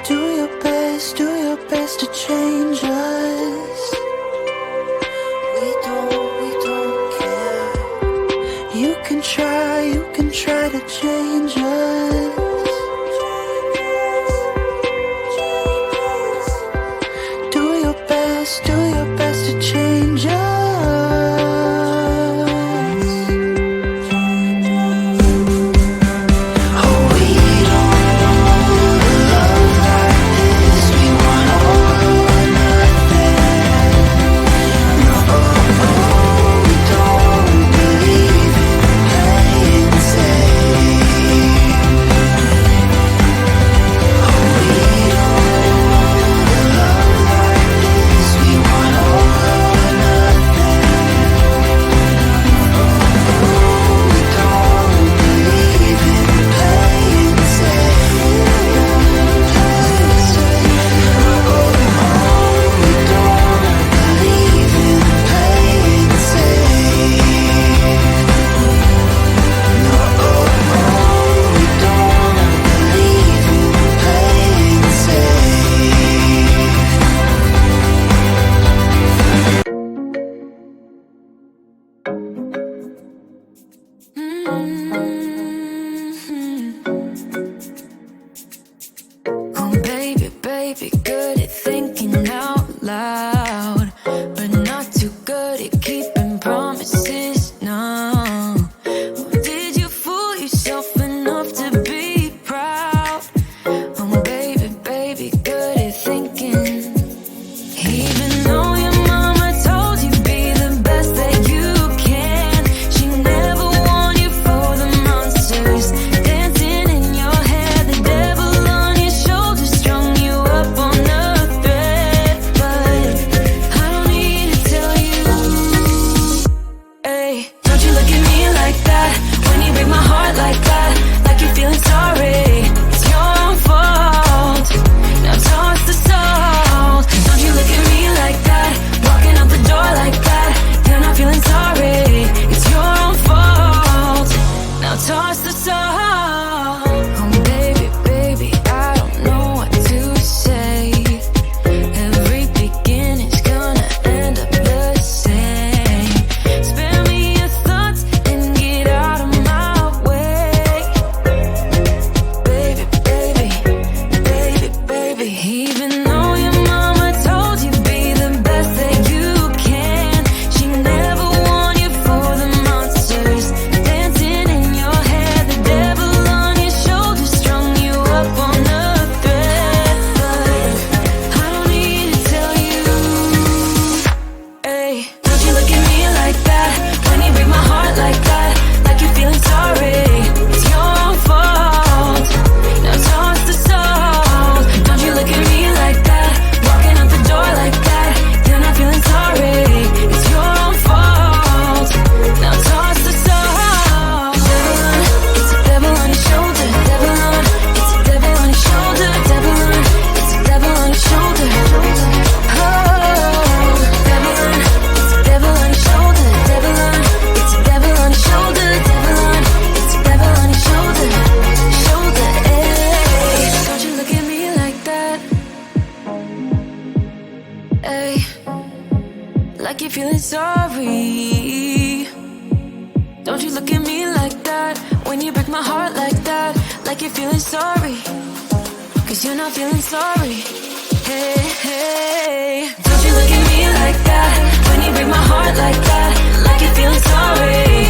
do your best to change us. We don't care. You can try to change us. Do your best to change us. Baby, good at thinking out loud, but not too good at keeping promises, no. Did you fool yourself enough to be proud? Oh baby, good at thinking. Even though your mama told you be the best that you can, she never warned you for the monsters dancing in your head, the devil on your shoulders strung you up on a thread. But I don't need to tell you, hey, don't you look at me like that when you break my heart like that, like you're feeling sorry. It's your own fault. Now toss the salt. Don't you look at me like that, walking out the door like that. You're not feeling sorry. It's your own fault. Now toss the salt. Oh baby, I don't know what to say. Every beginning's gonna end up the same. Spare me your thoughts and get out of my way. Baby, even though your mama told you be the best that you can, she never warned you for the monsters dancing in your head, the devil on your shoulders strung you up on a thread. But I don't need to tell you, hey, don't you look at me like that when you break my heart like that, like you're feeling sorry. It's your own fault. Now toss the salt. Don't you look at me like that, walking out the door like that. You're not feeling sorry. It's your own fault. Now toss the salt. It's a devil on your shoulder. Devil on, it's a devil on your shoulder. Devil on, it's a devil on your shoulder. Oh, devil on, it's a devil on your shoulder. Devil on, it's a devil on your shoulder. Devil on, it's a devil on your shoulder. Shoulder, hey. Don't you look at me like that, hey, like you're feeling sorry. Don't you look at me like that when you break my heart like that, like you're feeling sorry. Cause you're not feeling sorry. Hey, don't you look at me like that when you break my heart like that, like you're feeling sorry.